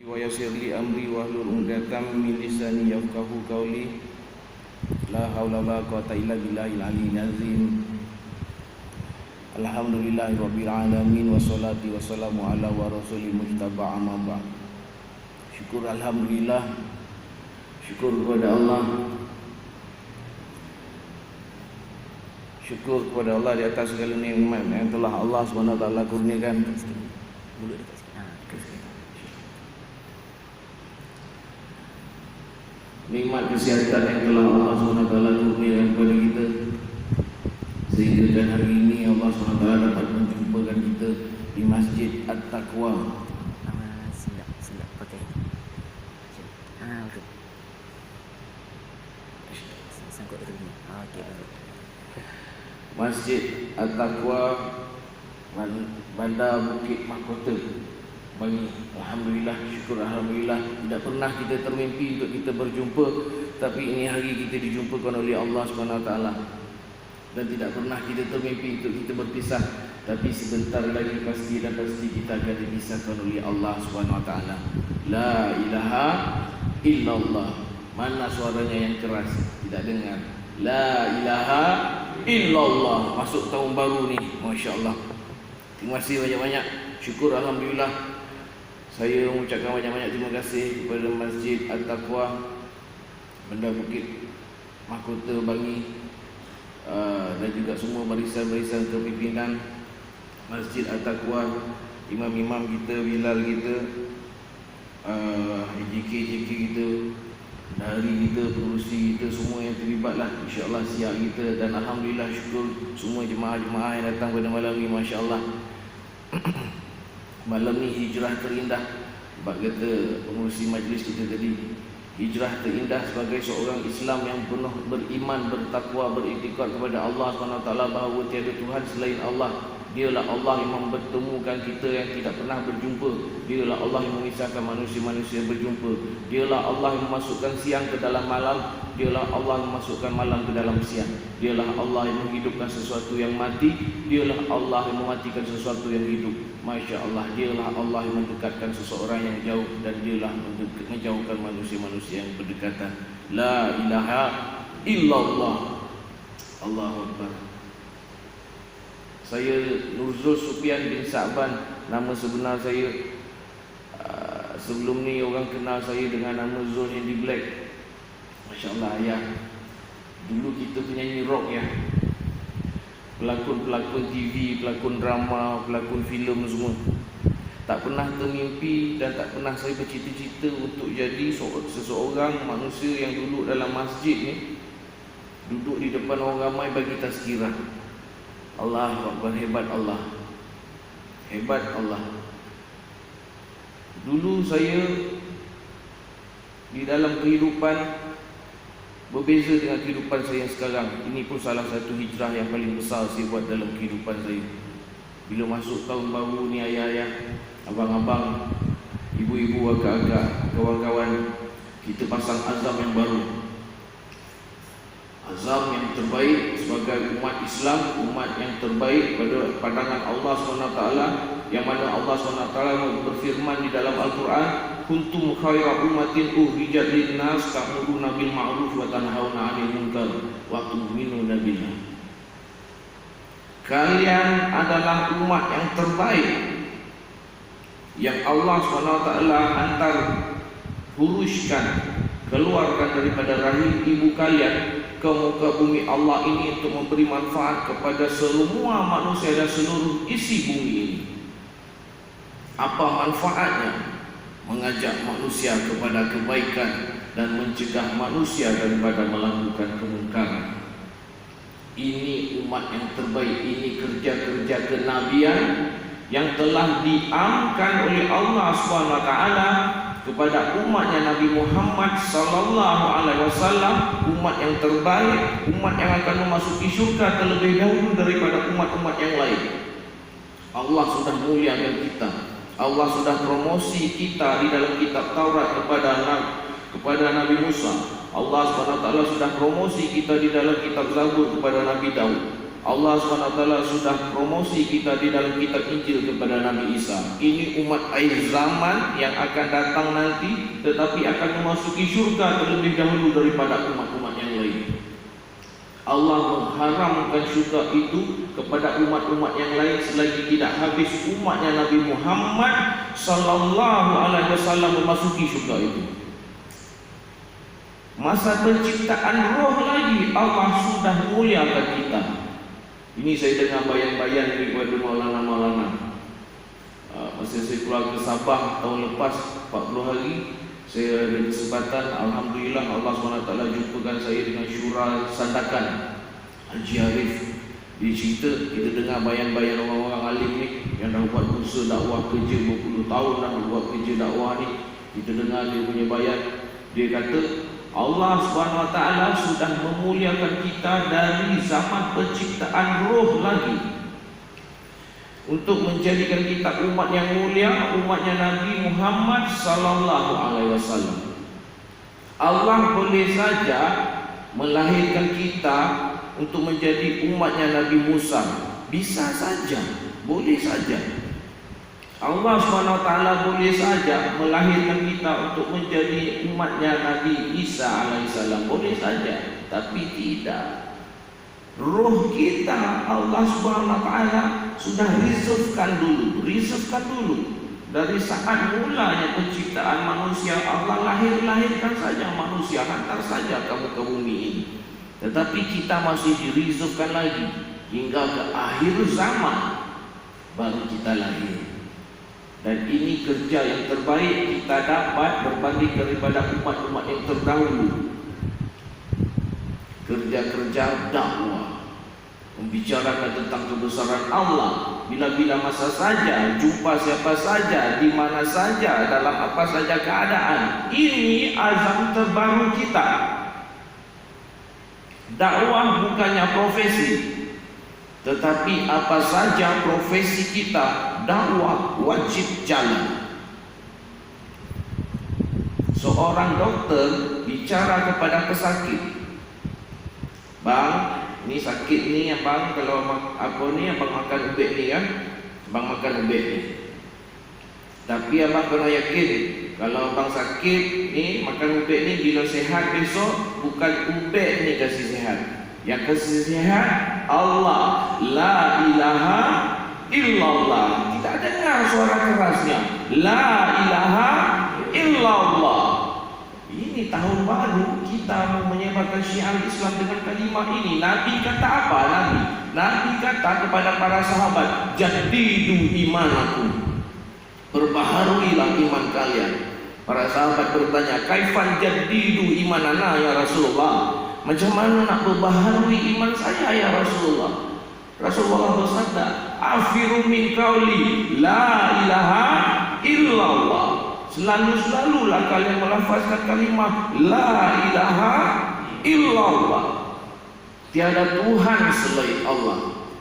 wa yassir li amri wahlul 'uqdatam min lisani yafqahu qawli. La haula wala quwwata illa billahil aliyyil azim. Alhamdulillahi rabbil alamin wassalatu wassalamu ala wa rasulil mujtaba amma ba'd. Syukur alhamdulillah, syukur kepada Allah. Syukur kepada Allah di atas segala nikmat yang telah Allah SWT kurniakan. Nikmat kesehatan yang telah Allah SWT kurniakan kepada kita, sehingga dan hari ini Allah SWT dapat menjumpakan kita di Masjid At-Taqwa. Sedap pakai. Okey. Sangkut dulu. Okey, baik. Masjid At-Taqwa, Bandar Bukit Mahkota, Bangi. Alhamdulillah, syukur alhamdulillah. Tidak pernah kita termimpi untuk kita berjumpa, tapi ini hari kita dijumpakan oleh Allah SWT. Dan tidak pernah kita termimpi untuk kita berpisah, tapi sebentar lagi pasti kita akan dipisahkan oleh Allah SWT. La ilaha illallah. Mana suaranya yang keras? Tidak dengar. La ilaha illallah. Masuk tahun baru ni, Masya Allah. Terima kasih banyak-banyak. Syukur alhamdulillah. Saya mengucapkan banyak-banyak terima kasih kepada Masjid At-Taqwa, Bandar Bukit Mahkota Bangi, dan juga semua barisan-barisan kepimpinan Masjid At-Taqwa, imam-imam kita, bilal kita, JK kita, dari kita, pengurusi kita, semua yang terlibatlah, insya-Allah siap kita. Dan alhamdulillah syukur semua jemaah-jemaah yang datang pada malam ini, masya-Allah. Malam ni hijrah terindah. Sebab kata pengurusi majlis kita tadi, hijrah terindah sebagai seorang Islam yang penuh beriman, bertakwa, beriktikad kepada Allah SWT bahawa tiada Tuhan selain Allah. Dialah Allah yang mempertemukan kita yang tidak pernah berjumpa. Dialah Allah yang memisahkan manusia-manusia berjumpa. Dialah Allah yang memasukkan siang ke dalam malam. Dialah Allah yang memasukkan malam ke dalam siang. Dialah Allah yang menghidupkan sesuatu yang mati. Dialah Allah yang mematikan sesuatu yang hidup. Masya Allah, dialah Allah yang mendekatkan seseorang yang jauh, dan dialah menjauhkan manusia-manusia yang berdekatan. La ilaha illallah. Allahu Akbar. Saya Nurzul Supian bin Sa'ban, nama sebenar saya. Sebelum ni orang kenal saya dengan nama Zul Handy Black. Masya Allah ayah. Dulu kita penyanyi rock ya, pelakon-pelakon TV, pelakon drama, pelakon filem semua. Tak pernah termimpi dan tak pernah saya bercita-cita untuk jadi seseorang manusia yang duduk dalam masjid ni, duduk di depan orang ramai bagi tazkirah. Allah Akbar, hebat Allah. Hebat Allah. Dulu saya di dalam kehidupan berbeza dengan kehidupan saya yang sekarang. Ini pun salah satu hijrah yang paling besar saya buat dalam kehidupan saya. Bila masuk tahun baru ni, ayah-ayah, abang-abang, ibu-ibu, akak-akak, kawan-kawan, kita pasang azam yang baru. Azam yang terbaik sebagai umat Islam, umat yang terbaik pada pandangan Allah SWT, yang mana Allah SWT berfirman di dalam Al-Quran, kuntum khaira ummatin ukhrijat lin-nas ta'muruna bil ma'ruf wa tanhauna 'anil munkar wa tu'minuna billah. Kalian adalah umat yang terbaik yang Allah SWT hantar, huruskan, keluarkan daripada rahim ibu kalian ke muka bumi Allah ini untuk memberi manfaat kepada semua manusia dan seluruh isi bumi ini. Apa manfaatnya? Mengajak manusia kepada kebaikan dan mencegah manusia daripada melakukan kemungkaran. Ini umat yang terbaik. Ini kerja-kerja kenabian yang telah diamkan oleh Allah SWT kepada umatnya Nabi Muhammad sallallahu alaihi wasallam, umat yang terbaik, umat yang akan memasuki syurga terlebih dahulu daripada umat-umat yang lain. Allah sudah muliakan kita. Allah sudah promosi kita di dalam kitab Taurat kepada Nabi Musa. Allah SWT sudah promosi kita di dalam kitab Zabur kepada Nabi Daud. Allah SWT sudah promosi kita di dalam kitab Injil kepada Nabi Isa. Ini umat akhir zaman yang akan datang nanti, tetapi akan memasuki syurga terlebih dahulu daripada umat-umat yang lain. Allah mengharamkan syurga itu kepada umat-umat yang lain selagi tidak habis umatnya Nabi Muhammad sallallahu alaihi wasallam memasuki syurga itu. Masa penciptaan roh lagi Allah sudah muliakan kita. Ini saya dengar bayan-bayan daripada Maulana. Masa saya keluar ke Sabah tahun lepas 40 hari, saya ada kesempatan, alhamdulillah Allah SWT jumpakan saya dengan Syura Sandakan Haji Arif. Dia cerita, kita dengar bayan-bayan orang-orang alim ni yang dah buat usaha dakwah kerja 20 tahun dah buat kerja dakwah ni. Kita dengar dia punya bayan. Dia kata Allah SWT sudah memuliakan kita dari zaman penciptaan roh lagi, untuk menjadikan kita umat yang mulia, umatnya Nabi Muhammad sallallahu alaihi wasallam. Allah boleh saja melahirkan kita untuk menjadi umatnya Nabi Musa. Bisa saja, boleh saja. Allah SWT boleh saja melahirkan kita untuk menjadi umatnya Nabi Isa alaihissalam. Boleh saja, tapi tidak. Roh kita Allah SWT sudah reservekan dulu. Dari saat mulanya penciptaan manusia, Allah lahirkan saja manusia, hantar saja kamu ke bumi ini. Tetapi kita masih direservekan lagi hingga ke akhir zaman baru kita lahir. Dan ini kerja yang terbaik kita dapat berbanding daripada umat-umat yang terdahulu. Kerja-kerja dakwah, membicarakan tentang kebesaran Allah bila-bila masa saja, jumpa siapa saja, di mana saja, dalam apa saja keadaan. Ini azam terbaru kita. Dakwah bukannya profesi, tetapi apa saja profesi kita, dakwah wajib jalan. Seorang dokter bicara kepada pesakit, bang, ini sakit ni abang, kalau apa ni abang makan ubek ni kan, abang makan ubek ni. Tapi abang kena yakin, kalau abang sakit ni makan ubek ni, bila sehat besok bukan ubek ni kasih sehat. Yang kasih sehat Allah, la ilaha illallah. Kita dengar suara kerasnya, la ilaha illallah. Ini tahun baru kita mau menyebarkan syiar Islam dengan kalimah ini. Nabi kata apa? Nabi kata kepada para sahabat, jadidu imanakum, perbaharuilah iman kalian. Para sahabat bertanya, kaifan jadidu imanana ya Rasulullah? Macam mana nak perbaharui iman saya ya Rasulullah? Rasulullah bersabda, afiru min qauli la ilaha illallah. Selalu-selalulah kalian melafazkan kalimah la ilaha illallah. Tiada Tuhan selain Allah.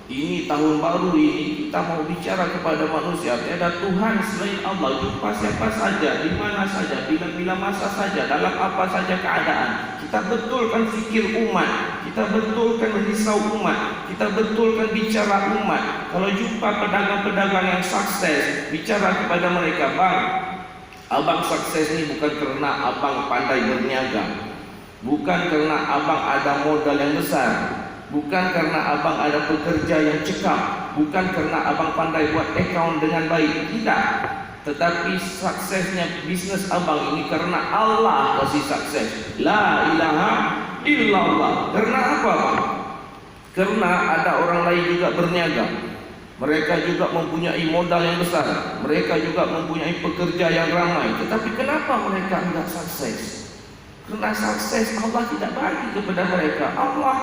Ini tahun baru ini kita mau bicara kepada manusia, tiada Tuhan selain Allah. Jumpa siapa saja, di mana saja, bila-bila masa saja, dalam apa saja keadaan. Kita betulkan fikir umat, kita betulkan risau umat, kita betulkan bicara umat. Kalau jumpa pedagang-pedagang yang sukses, bicara kepada mereka, bang, abang sukses ini bukan kerana abang pandai berniaga, bukan kerana abang ada modal yang besar, bukan karena abang ada pekerja yang cekap, bukan karena abang pandai buat akaun dengan baik, tidak. Tetapi suksesnya bisnes abang ini karena Allah kasih sukses. La ilaha illallah. Karena apa, bang? Karena ada orang lain juga berniaga, mereka juga mempunyai modal yang besar, mereka juga mempunyai pekerja yang ramai. Tetapi kenapa mereka tidak sukses? Karena sukses Allah tidak bagi kepada mereka. Allah,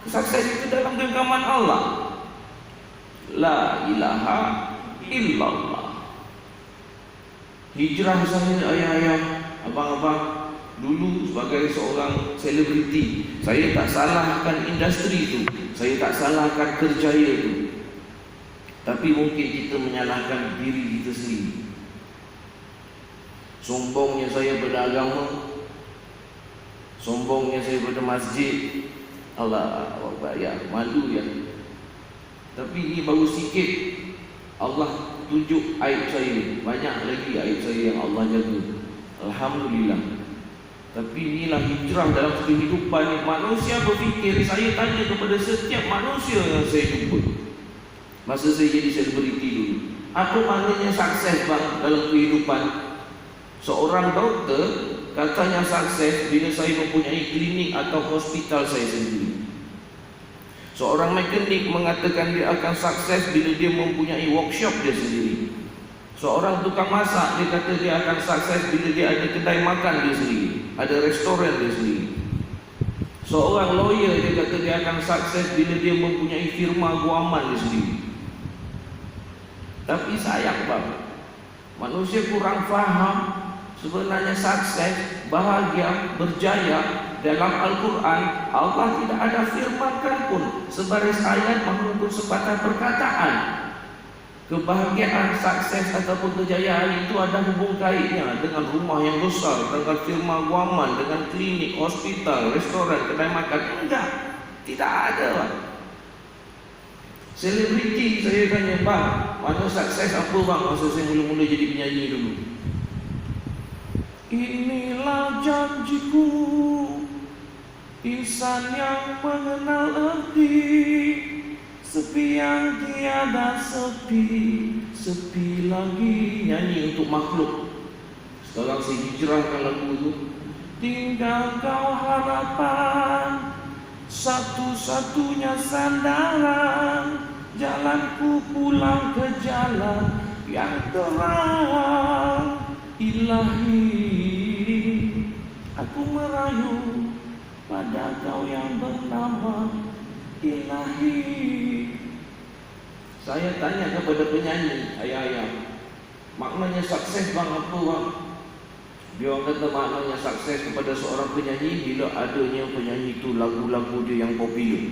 sukses itu dalam genggaman Allah. La ilaha illallah. Hijrah saya, ayah-ayah, abang-abang, dulu sebagai seorang selebriti, saya tak salahkan industri itu, saya tak salahkan kerjaya itu. Tapi mungkin kita menyalahkan diri kita sendiri. Sombongnya saya beragama, sombongnya saya pada masjid. Allah Akbar, ya, malu ya. Tapi ini baru sikit Allah tunjuk aib saya. Banyak lagi aib saya yang Allah jaga, alhamdulillah. Tapi inilah hijrah dalam kehidupan ni. Manusia berfikir, saya tanya kepada setiap manusia yang saya jumpa masa saya jadi selebriti dulu, apa maknanya sukses bang dalam kehidupan? Seorang doktor katanya sukses bila saya mempunyai klinik atau hospital saya sendiri. Seorang mekanik mengatakan dia akan sukses bila dia mempunyai workshop dia sendiri. Seorang tukang masak, dia kata dia akan sukses bila dia ada kedai makan dia sendiri, ada restoran dia sendiri. Seorang lawyer, dia kata dia akan sukses bila dia mempunyai firma guaman dia sendiri. Tapi sayang bang, manusia kurang faham sebenarnya sukses, bahagia, berjaya. Dalam Al-Quran, Allah tidak ada firmankan pun sebaris ayat maupun sepatah perkataan kebahagiaan, sukses ataupun kejayaan itu ada hubung kaitnya dengan rumah yang besar, dengan firma guaman, dengan klinik, hospital, restoran, kedai makan. Enggak, tidak ada bang. Selebriti saya tanya, bang, mana sukses apa bang masa saya mula-mula jadi penyanyi dulu? Inilah janjiku, insan yang mengenal arti, sepi yang tiada sepi, sepi lagi. Nyanyi untuk makhluk. Sekarang saya hijrahkan lagu itu. Tinggal kau harapan, satu-satunya sandaran, jalanku pulang ke jalan yang terang. Ilahi, aku merayu pada kau yang bernama Ilahi. Saya tanya kepada penyanyi, ayah-ayah, maknanya sukses bang apa bang? Dia orang kata maknanya sukses kepada seorang penyanyi bila adanya penyanyi itu lagu-lagu dia yang popular,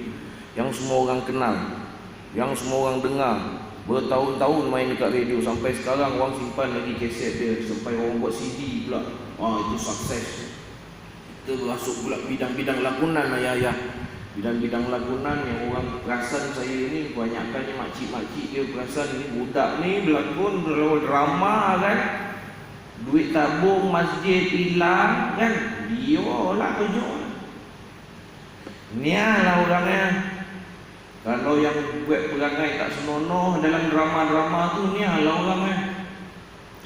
yang semua orang kenal, yang semua orang dengar, bertahun-tahun main dekat radio, sampai sekarang orang simpan lagi kaset dia, sampai orang buat CD pula. Wah, itu sukses. Kita masuk pula bidang-bidang lakonan ayah-ayah. Bidang-bidang lakonan yang orang perasan saya ni kebanyakannya makcik-makcik dia perasan ni budak ni berlakon drama kan. Duit tabung masjid hilang kan. Dia lah kerja. Nialah orangnya. Kalau yang buat perangai tak senonoh dalam drama-drama tu, nialah orangnya.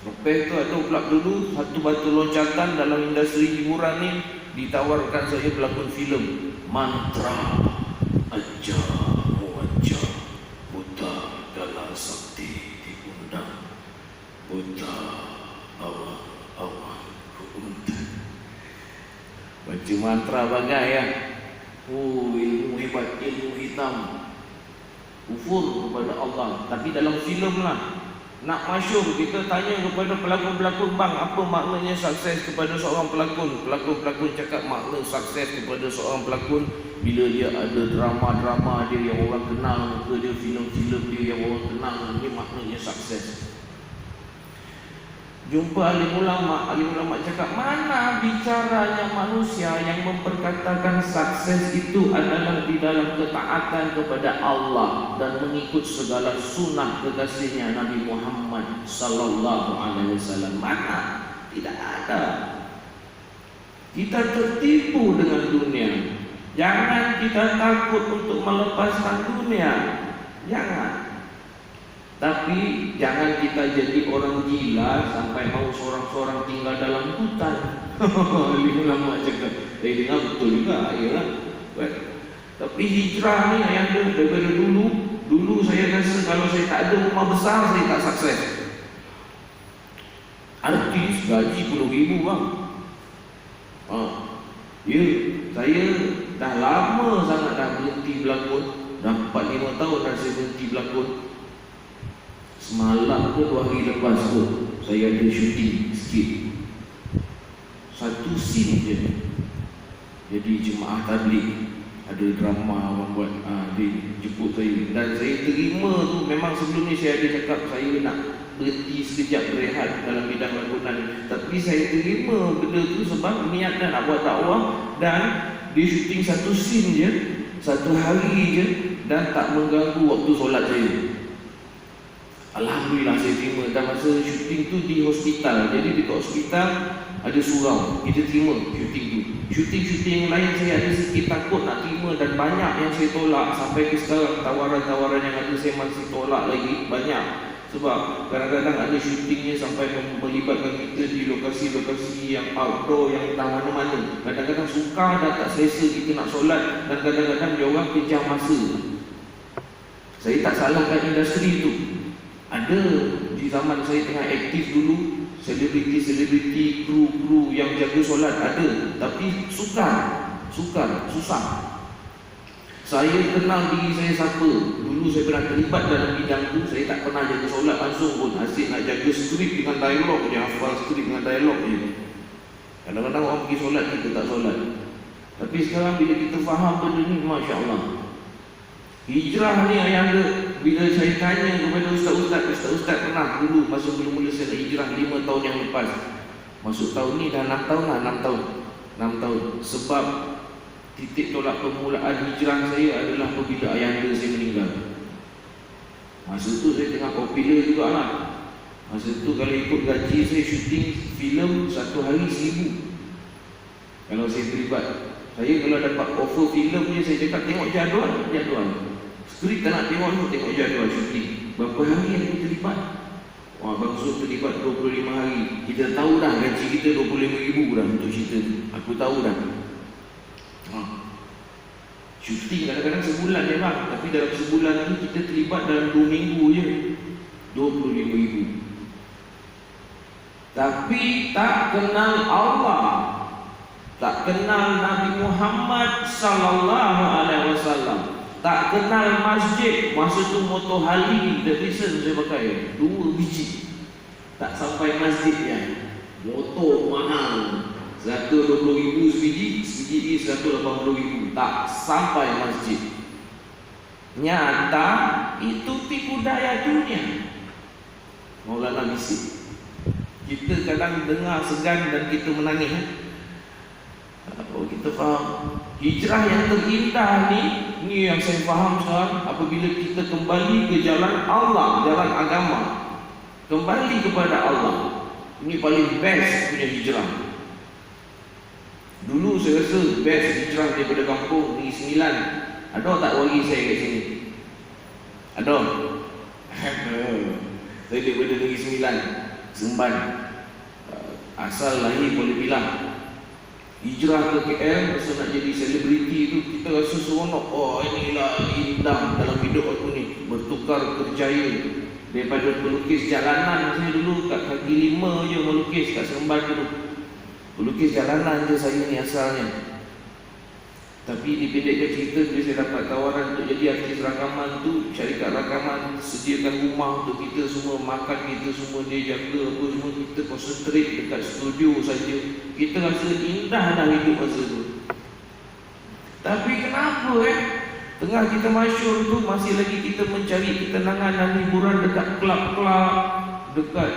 Lepas tu ada pula dulu satu batu loncatan dalam industri hiburan ni, ditawarkan saya berlakon filem Mantra Aja Muaja, buta dalam sakti diundang, buta awak keundang. Baca mantra bagai ya. Ilmu hebat, ilmu hitam, kufur kepada Allah. Tapi dalam filem lah, nak masyhur, kita tanya kepada pelakon-pelakon, bang, apa maknanya sukses kepada seorang pelakon? Pelakon-pelakon cakap makna sukses kepada seorang pelakon bila dia ada drama-drama dia yang orang kenal, muka dia, filem-filem dia yang orang kenal, ini maknanya sukses. Jumpa alim ulama cakap, mana bicaranya manusia yang memperkatakan sukses itu adalah di dalam ketaatan kepada Allah dan mengikut segala sunnah kekasihnya Nabi Muhammad sallallahu alaihi wasallam. Mana? Tidak ada. Kita tertipu dengan dunia. Jangan kita takut untuk melepaskan dunia. Jangan. Tapi jangan kita jadi orang gila sampai mau seorang-seorang tinggal dalam hutan. Lama cakap, dengar betul juga, ya. Tapi hijrah ni yang ada daripada dulu saya rasa kalau saya tak ada rumah besar saya tak sukses. Artis gaji 10,000 bang. Ya, saya dah lama sangat dah berhenti berlakon. Dah 4-5 tahun dah saya berhenti berlakon. Semalam ke 2 hari lepas tu saya ada syuting sikit, satu scene je. Jadi jemaah tabligh ada drama orang buat, dia jemput saya dan saya terima tu. Memang sebelum ni saya ada cakap saya nak berhenti sekejap berehat dalam bidang lakonan, tapi saya terima benda tu sebab niatnya nak buat dakwah. Dan dia syuting satu scene je, Satu hari je dan tak mengganggu waktu solat saya. Alhamdulillah saya terima. Dan masa syuting tu di hospital. Jadi dekat hospital ada surau, kita terima syuting tu. Syuting-syuting yang lain saya ada sikit takut nak terima, dan banyak yang saya tolak. Sampai ke sekarang tawaran-tawaran yang ada saya masih tolak lagi, banyak. Sebab kadang-kadang ada syutingnya sampai melibatkan kita di lokasi-lokasi yang outdoor, yang tak mana-mana. Kadang-kadang suka dan tak selesa kita nak solat, dan kadang-kadang dia orang kejar masa. Saya tak salahkan industri tu. Ada di zaman saya tengah aktif dulu, selebriti, kru yang jaga solat ada. Tapi susah. Saya kenal diri saya siapa. Dulu saya pernah terlibat dalam bidang tu. Saya tak pernah jaga solat langsung pun. Asyik nak jaga skrip dengan dialog je. Hafal skrip dengan dialog je. Kadang-kadang orang pergi solat, kita tak solat. Tapi sekarang bila kita faham benda ni, Masya Allah. Hijrah ni yang ada. Bila saya tanya kepada ustaz-ustaz pernah dulu masa mula-mula saya nak hijrah 5 tahun yang lepas. Masuk tahun ni dah 6 tahun lah, 6 tahun. Sebab titik tolak permulaan hijrah saya adalah apabila ayahanda saya meninggal. Masa tu saya tengah popular jugalah. Masa tu kalau ikut gaji saya syuting filem satu hari 1,000. Kalau saya terlibat, saya kalau dapat offer filem je, saya cakap tengok jadual. Skrip tak nak tengok jadual syuting. Berapa hari yang kita terlibat? Wah, Abang Zul terlibat 25 hari. Kita tahu dah gaji kita 25,000 dah untuk cerita tu. Aku tahu dah. Syuting kadang-kadang sebulan je bang. Tapi dalam sebulan ni kita terlibat dalam 2 minggu je 25,000. Tapi tak kenal Allah, tak kenal Nabi Muhammad sallallahu alaihi wasallam, tak kenal masjid. Masa tu motor Harley Davidson saya pakai 2 biji. Tak sampai masjid ya. Motor mahal, 120,000 sebiji 180,000. Tak sampai masjid. Nyata itu tipu daya dunia. Maulana bisik. Kita kadang dengar segan dan kita menangis. Oh, kita faham hijrah yang terindah ni yang saya faham sekarang. Apabila kita kembali ke jalan Allah, jalan agama, kembali kepada Allah, ini paling best punya hijrah. Dulu saya rasa best hijrah daripada kampung Negeri Sembilan. Ada tak wali saya kat sini? Ada? Saya daripada Negeri Sembilan, Seremban. Asal lahir boleh bilang. Hijrah ke KL masa nak jadi selebriti tu, kita rasa seronok. Oh, inilah indah dalam hidup aku ni. Bertukar kerjaya. Daripada pelukis jalanan, saya dulu kat kaki 5 je melukis kat Seremban dulu. Pelukis jalanan je saya ni asalnya. Tapi dipendekkan cerita, bila saya dapat tawaran untuk jadi artis rakaman tu, syarikat rakaman sediakan rumah untuk kita semua, makan kita semua, dia jaga apa semua, kita konsentrate dekat studio saja. Kita rasa indah dah hidup masa tu. Tapi kenapa tengah kita masyhur tu masih lagi kita mencari ketenangan dan hiburan dekat kelab-kelab, dekat,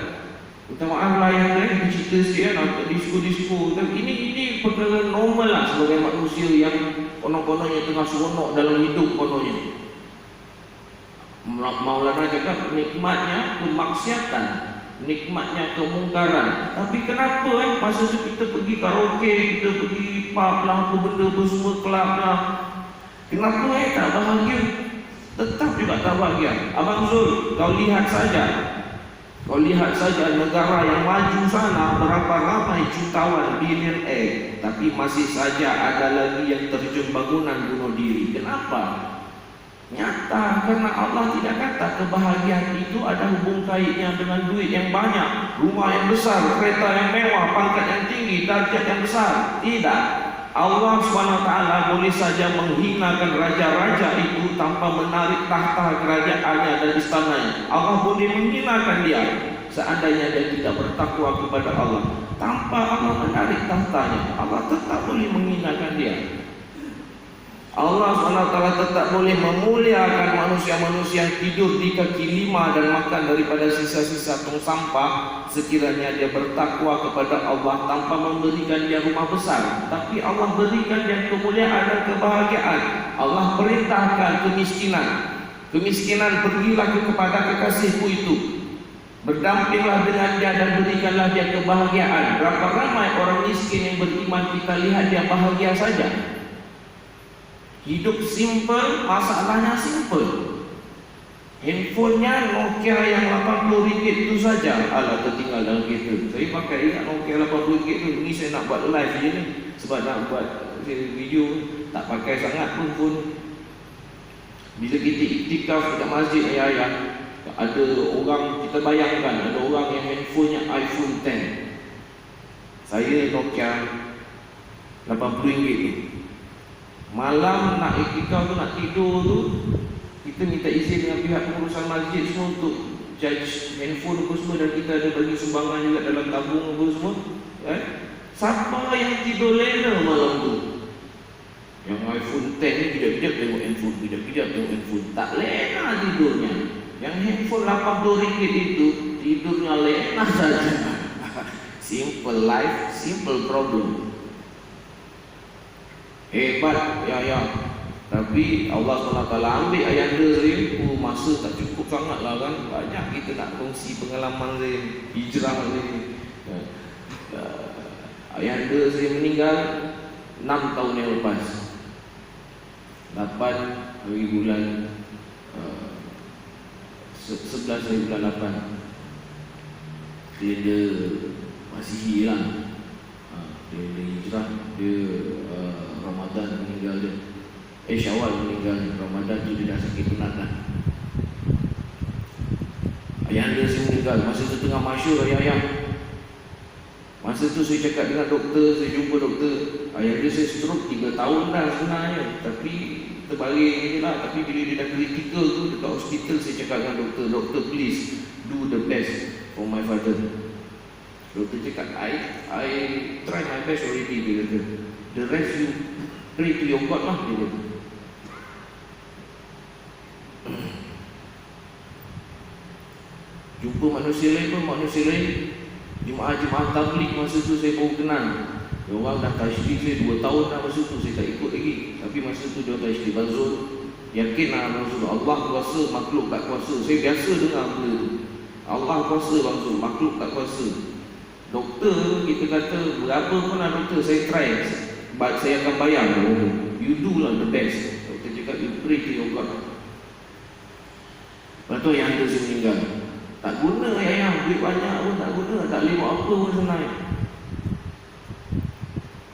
minta maaf lah yang cerita sikit untuk disko-disko. Ini perkara normal lah sebagai manusia yang konon-kononnya tengah seronok dalam hidup kononnya. Maulana cakap nikmatnya kemaksiatan, nikmatnya kemungkaran. Tapi kenapa masa tu kita pergi karaoke, kita pergi pub lah, apa benda tu semua, kelab lah, kenapa tak bahagia? Tetap juga tak bahagia. Abang Zul, kau lihat saja negara yang maju sana, berapa ramai jutawan bilioner, tapi masih saja ada lagi yang terjun bangunan bunuh diri. Kenapa? Nyata karena Allah tidak kata kebahagiaan itu ada hubung kaitnya dengan duit yang banyak, rumah yang besar, kereta yang mewah, pangkat yang tinggi, darjat yang besar. Tidak. Allah SWT boleh saja menghinakan raja-raja itu tanpa menarik tahta kerajaannya dan istananya. Allah boleh menghinakan dia seandainya dia tidak bertakwa kepada Allah. Tanpa Allah menarik tahtanya, Allah tetap boleh menghinakan dia. Allah SWT tetap boleh memuliakan manusia-manusia yang tidur di kaki lima dan makan daripada sisa-sisa tong sampah sekiranya dia bertakwa kepada Allah tanpa memberikan dia rumah besar, tapi Allah berikan dia kemuliaan dan kebahagiaan. Allah perintahkan kemiskinan pergilah kepada kekasihku itu, berdampinglah dengan dia dan berikanlah dia kebahagiaan. Berapa ramai orang miskin yang beriman kita lihat dia bahagia saja. Hidup simple, masalahnya simple. Handphonenya Nokia yang RM80 itu saja. Alah, tertinggal dalam kereta. Saya pakai Nokia RM80 itu. Ini saya nak buat live je ni, sebab nak buat video. Tak pakai sangat pun phone. Bila kita iktikaf dekat masjid ayah-ayah, ada orang, kita bayangkan ada orang yang handphonenya iPhone 10. Saya Nokia RM80 tu. Malam nak iktikaf tu, nak tidur tu, kita minta izin dengan pihak pengurusan masjid semua untuk charge handphone apa semua, dan kita ada bagi sumbangan juga dalam tabung apa semua. Siapa yang tidur lena malam tu? Yang iPhone 10 ni kejap-kejap tengok handphone, kejap-kejap tengok handphone, tak lena tidurnya. Yang handphone RM80 itu tidurnya lena saja. Simple life, simple problem. Hebat ya. Tapi Allah SWT ambil ayahanda Zain. Masa tak cukup sangat lah kan. Banyak kita nak kongsi pengalaman Zain, hijrah Zain. Ayahanda Zain meninggal 6 tahun yang lepas, 8 hari bulan 11 hari bulan 8. Dia Masihi lah. Dia hijrah, dia Ramadan meninggal dia. Syawal meninggal, Ramadan tu dia dah sakit penat dah. Ayahanda saya meninggal, masa tu tengah masyur ayah-ayah. Masa tu saya cakap dengan doktor, saya jumpa doktor. Ayahanda saya stroke 3 tahun dah sebenarnya, tapi terbalik je lah. Tapi bila dia dah kritikal tu dekat hospital, saya cakap dengan doktor, doktor please do the best for my father. Doktor cakap, I try my best already, dia kata. The rest you pray to your God lah, dia kata. Jumpa manusia lain pun, manusia lain jemaah-jemaah tabligh masa tu saya baru kenal. Dia orang dah tasydih saya 2 tahun dah masa tu, saya tak ikut lagi. Tapi masa tu dia tasydih Bazul. Yakinlah Rasul Allah kuasa, makhluk tak kuasa. Saya biasa dengar benda tu. Allah kuasa Bazul, makhluk tak kuasa. Doktor kita kata berapa pun lah doktor, saya try, saya akan bayar. You do lah the best. Doktor cakap you pray to your God. Lepas tu yang tu saya meninggal. Tak guna ayah, duit banyak pun tak guna, tak boleh buat apa pun sebenarnya.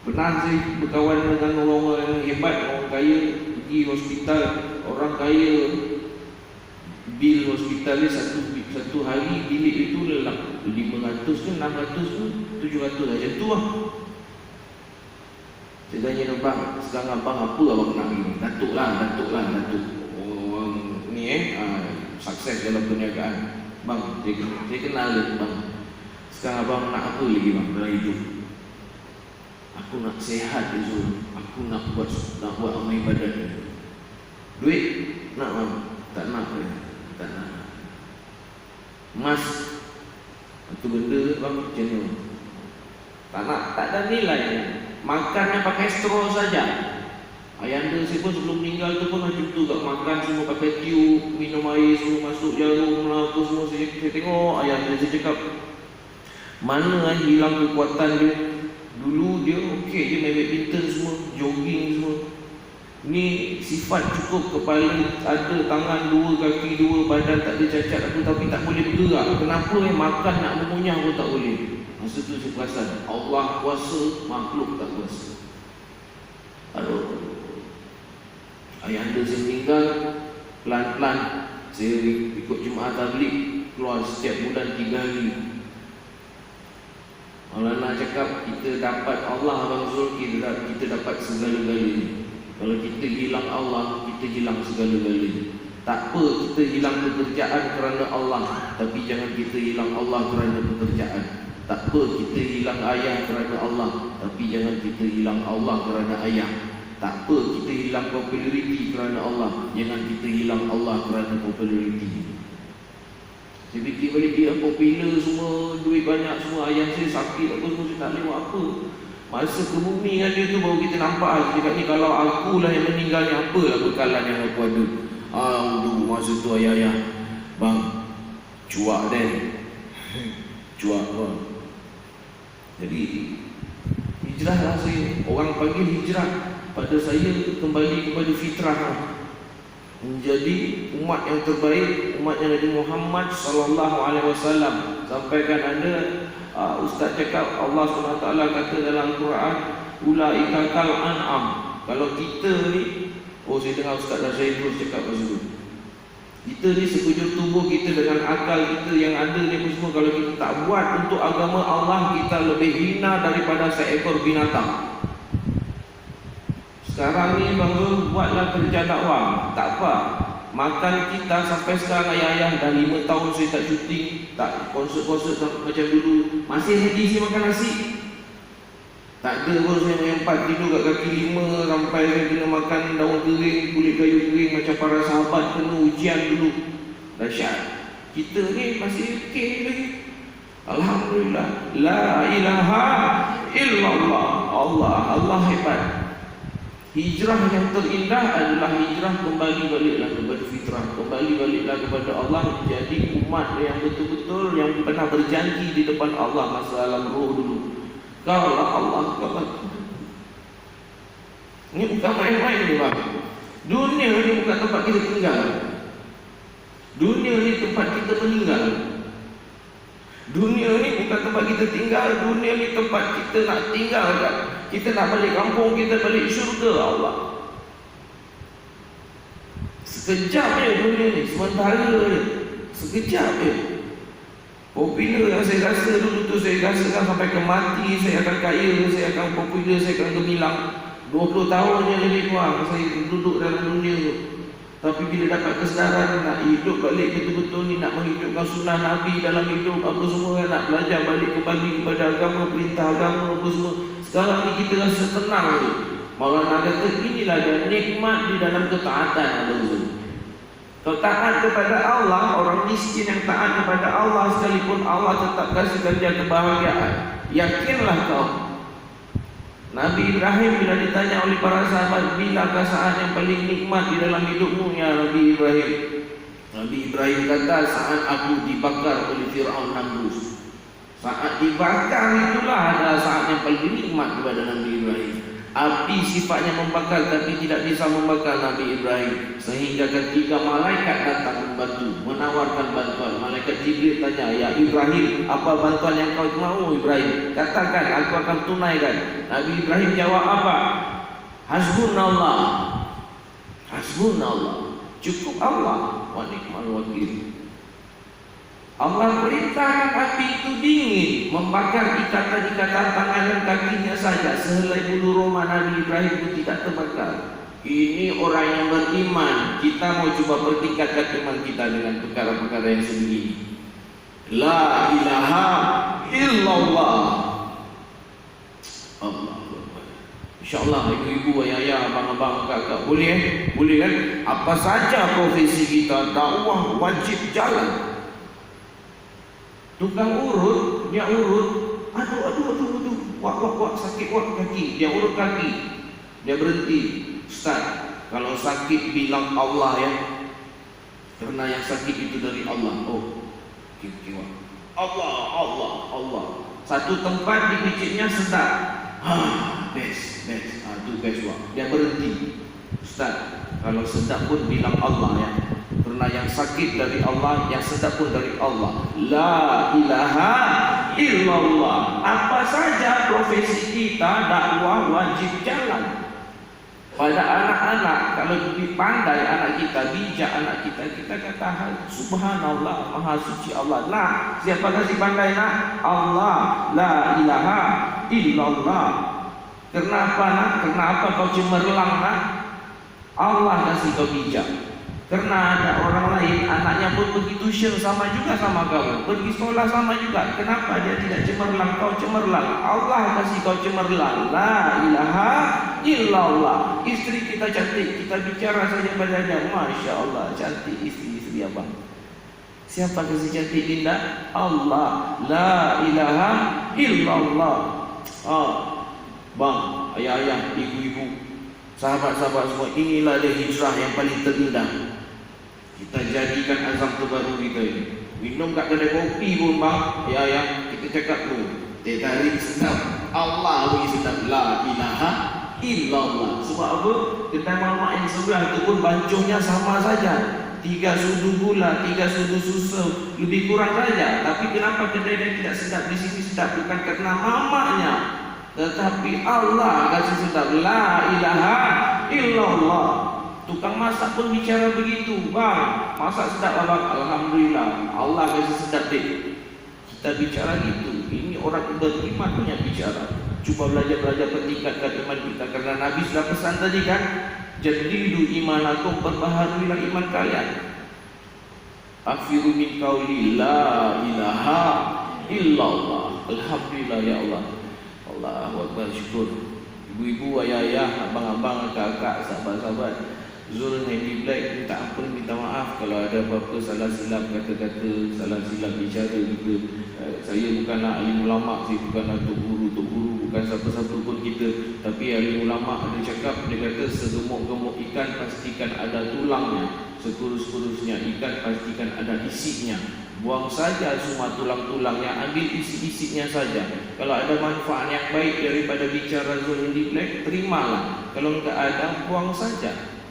Pernah saya berkawan dengan orang-orang yang hebat, orang kaya, pergi hospital. Orang kaya bil hospital ni satu hari bilik itu lelang 500 ke 600 ke 700 macam tu lah. Saya tanya bang, sekarang abang apa abang nak ni? Datuk lah. Orang ni sukses dalam perniagaan. Bang, saya kenal dia bang. Sekarang abang nak apa lagi bang dalam hidup? Aku nak sehat Zul. Aku nak buat amal ibadat ni. Duit nak bang? Tak nak. Emas itu benda bang macam ni. Tak nak, tak ada nilai. Makannya pakai straw saja. Ayahanda saya pun sebelum meninggal tu pun macam tu, tak makan semua pakai tiup, minum air semua masuk jarum lah apa semua. Saya tengok ayahanda saya cakap, mana hilang kekuatan dia. Dulu dia okey je main badminton semua, jogging semua. Ni sifat cukup kepala ada, tangan 2, kaki 2, badan tak ada cacat apa, tapi tak boleh bergerak. Kenapa makan nak mengunyah pun tak boleh. Masa tu saya perasan Allah kuasa, makhluk tak kuasa. Aduh, ayahanda saya meninggal, pelan-pelan saya ikut jemaah tabligh, keluar setiap bulan 3 hari. Maulana cakap kita dapat Allah Abang Zul, kita dapat segala-galanya. Kalau kita hilang Allah, kita hilang segala-galanya. Tak apa kita hilang pekerjaan kerana Allah, tapi jangan kita hilang Allah kerana pekerjaan. Tak apa kita hilang ayah kerana Allah, tapi jangan kita hilang Allah kerana ayah. Tak apa kita hilang populariti kerana Allah, jangan kita hilang Allah kerana populariti. Saya fikir balik dia popular semua, duit banyak semua, ayah saya sakit apa semua, saya tak boleh buat apa. Masa ke bumi dengan dia tu baru kita nampak cakap ni, kalau akulah yang meninggal ni, apalah bekalan yang aku ada. Dulu masa tu ayah-ayah, bang, cuak dan cuak bang. Jadi hijrahlah saya. Orang panggil hijrah, pada saya kembali kepada fitrah, menjadi umat yang terbaik, umatnya Nabi Muhammad sallallahu alaihi wasallam. Sampaikan ada ustaz cakap, Allah SWT kata dalam Quran, ulaika kal an'am. Kalau kita ni, saya dengar ustaz dah saya terus cakap pasal tu. Kita ni sekujur tubuh kita dengan akal kita yang ada ni semua, kalau kita tak buat untuk agama Allah, kita lebih hina daripada seekor binatang. Sekarang ni bang, buatlah kerja dakwah, tak apa. Makan kita sampai sekarang, ayah-ayah dah 5 tahun saya tak syuting, tak konsert-konsert macam dulu, masih happy saya makan nasi. Tak ada pun saya menyempat tidur kat kaki 5 sampai saya kena makan daun kering, kulit kayu kering macam para sahabat kena ujian dulu. Dahsyat. Kita ni masih okey lagi. Alhamdulillah. La ilaha illallah. Allah hebat. Hijrah yang terindah adalah hijrah kembali baliklah kepada fitrah, kembali baliklah kepada Allah, jadi umat yang betul-betul yang pernah berjanji di depan Allah masa alam roh dulu. Kalau Allah kata, ini bukan main-main ni bang. Dunia ni bukan tempat kita tinggal. Dunia ni tempat kita meninggal. Dunia ni bukan tempat kita tinggal. Dunia ni tempat kita nak tinggal kan. Kita nak balik kampung, kita balik syurga Allah. Sekejap je dunia ni, sementara je. Sekejap je. Popular yang saya rasa dulu tu, saya rasakan sampai ke mati saya akan kaya, saya akan popular, saya akan gemilang. 20 tahun je lebih kurang saya duduk dalam dunia tu. Tapi bila dapat kesedaran nak hidup balik betul-betul ni, nak menghidupkan sunnah Nabi dalam hidup apa semua, nak belajar balik kembali kepada agama, perintah agama apa semua, sekarang ni kita rasa tenang tu. Maulana kata inilah dia nikmat di dalam ketaatan ada tu. Kalau taat kepada Allah, orang miskin yang taat kepada Allah sekalipun Allah tetap kasihkan dia kebahagiaan. Yakinlah kau. Nabi Ibrahim bila ditanya oleh para sahabat, bilakah saat yang paling nikmat di dalam hidupmu ya Nabi Ibrahim? Nabi Ibrahim kata, saat aku dibakar oleh Fir'aun Namrus. Saat dibakar itulah adalah saat yang paling nikmat kepada Nabi Ibrahim. Api sifatnya membakar tapi tidak bisa membakar Nabi Ibrahim, sehingga ketika malaikat datang membantu, menawarkan bantuan, malaikat Jibril tanya, ya Ibrahim, apa bantuan yang kau mahu Ibrahim? Katakan, aku akan tunaikan. Nabi Ibrahim jawab apa? Hasbunallah. Hasbunallah. Cukup Allah wa ni'mal wakil. Allah perintahkan api itu dingin, membakar ikatan-ikatan tangan dan kakinya saja. Sehelai bulu roma Nabi Ibrahim pun tidak terbakar. Ini orang yang beriman. Kita mau coba pertingkatkan iman kita dengan perkara-perkara yang sebegini. La ilaha illallah. Allah. InsyaAllah ibu-ibu, ayah-ayah, abang-abang, kakak, boleh boleh kan? Apa saja profesi kita, dakwah wajib jalan. Tukang urut, dia urut, aduh, wak, sakit wak kaki, dia urut kaki, dia berhenti. Ustaz, kalau sakit bilang Allah ya, karena yang sakit itu dari Allah. Okay, wak. Allah. Satu tempat dipijitnya sedap. Best, itu best wak. Dia berhenti. Ustaz, kalau sedap pun bilang Allah ya. Karena yang sakit dari Allah, yang sedap pun dari Allah. La ilaha illallah. Apa saja profesi kita, dakwah wajib jalan. Pada anak-anak, kalau lebih pandai anak kita, bijak anak kita, kita kata subhanallah, maha suci Allah. Nah, siapa kasih pandai nak? Allah. La ilaha illallah. Kenapa nak? Kenapa kau cemerlang nak? Allah kasih kau bijak. Karena ada orang lain, anaknya pun pergi tuition sama juga sama kamu, pergi sekolah sama juga. Kenapa dia tidak cemerlang, kau cemerlang? Allah kasih kau cemerlang. La ilaha illallah. Istri kita cantik, kita bicara saja padanya, Masya Allah, cantik istri abang. Siapa kasih cantik Dinda? Allah. La ilaha illallah. Bang, ayah-ayah, ibu-ibu, sahabat-sahabat semua, inilah dia hijrah yang paling terindah. Kita jadikan azam terbaru kita ini. Minum kat kedai kopi pun bang, ayah-ayah, kita cakap tu, teh tarik sedap, Allah bagi sedap. La ilaha illallah. Sebab apa? Kedai mamak yang sebelah tu pun bancuhnya sama saja, 3 sudu gula, 3 sudu susu, lebih kurang saja. Tapi kenapa kedai dia tidak sedap, di sini sedap? Bukan karena mamaknya, tetapi Allah kasih sedap. La ilaha illallah. Tukang masak pun bicara begitu, bang, masak sedap abang, alhamdulillah, Allah kasih sedap dek. Kita bicara gitu. Ini orang beriman punya bicara. Cuba belajar pertingkatkan iman kita, karena Nabi sudah pesan tadi kan, jadidu imanakum, perbaharuilah iman kalian. Afiru min qauli la ilaha illallah. Alhamdulillah ya Allah. Allahu akbar, syukur. Ibu-ibu, ayah-ayah, abang-abang, kakak, sahabat-sahabat, Zul Handy Black minta ampun, minta maaf kalau ada apa-apa salah silap kata-kata, salah silap bicara gitu. Saya bukanlah alim ulama, saya bukanlah tok guru, bukan siapa-siapa pun kita. Tapi alim ulama ada cakap, dia kata segemuk-gemuk ikan pastikan ada tulangnya, sekurus-kurusnya ikan pastikan ada isinya. Buang saja semua tulang-tulangnya, ambil isi-isinya saja. Kalau ada manfaat yang baik daripada bicara Zul Handy Black, terimalah. Kalau tidak ada, buang saja.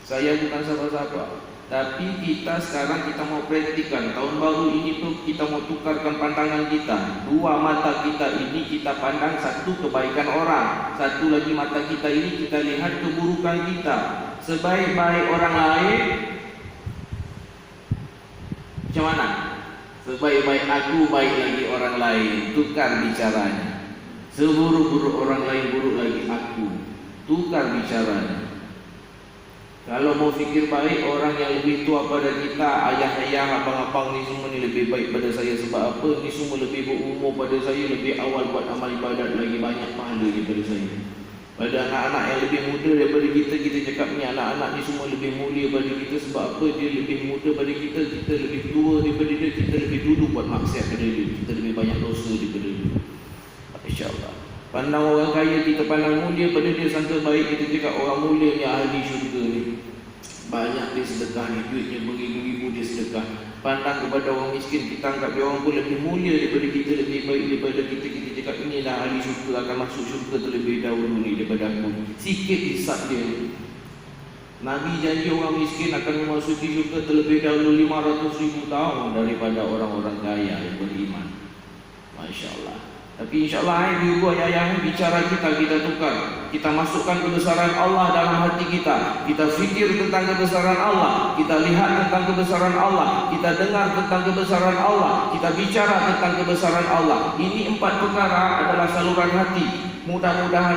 Saya bukan siapa-siapa, tapi kita sekarang kita mau praktikan. Tahun baru ini tuh kita mau tukarkan pandangan kita. 2 mata kita ini kita pandang satu kebaikan orang, satu lagi mata kita ini kita lihat keburukan kita. Sebaik-baik orang lain, macam mana? Sebaik-baik aku, baik lagi orang lain. Tukar bicaranya. Seburuk-buruk orang lain, buruk lagi aku. Tukar bicaranya. Kalau mau fikir baik, orang yang lebih tua pada kita, ayah-ayah, abang-abang ni semua ni lebih baik pada saya. Sebab apa? Ni semua lebih berumur pada saya, lebih awal buat amal ibadat, lagi banyak pahala daripada saya. Pada anak-anak yang lebih muda daripada kita, kita cakap ni anak-anak ni semua lebih mulia pada kita. Sebab apa? Dia lebih muda pada kita, kita lebih tua daripada dia, kita lebih dulu buat maksiat pada dia, kita lebih banyak dosa daripada dia. InsyaAllah. Pandang orang kaya, kita pandang mulia pada dia, sangka baik, kita cakap orang mulia ni ahli syurga ni. Banyak dia sedekah ni, duitnya beribu-ribu dia sedekah. Pandang kepada orang miskin, kita anggap dia orang pun lebih mulia daripada kita, lebih baik daripada kita. Kita cakap inilah ahli syurga, akan masuk syurga terlebih dahulu ni daripada aku. Sikit hisap dia ni. Nabi janji orang miskin akan memasuki syurga terlebih dahulu 500,000 tahun daripada orang-orang kaya yang beriman. Masya Allah. Tapi insyaAllah ibu-ibu, ayah-ayah, bicara kita tukar. Kita masukkan kebesaran Allah dalam hati kita. Kita fikir tentang kebesaran Allah. Kita lihat tentang kebesaran Allah. Kita dengar tentang kebesaran Allah. Kita bicara tentang kebesaran Allah. Ini 4 perkara adalah saluran hati. Mudah-mudahan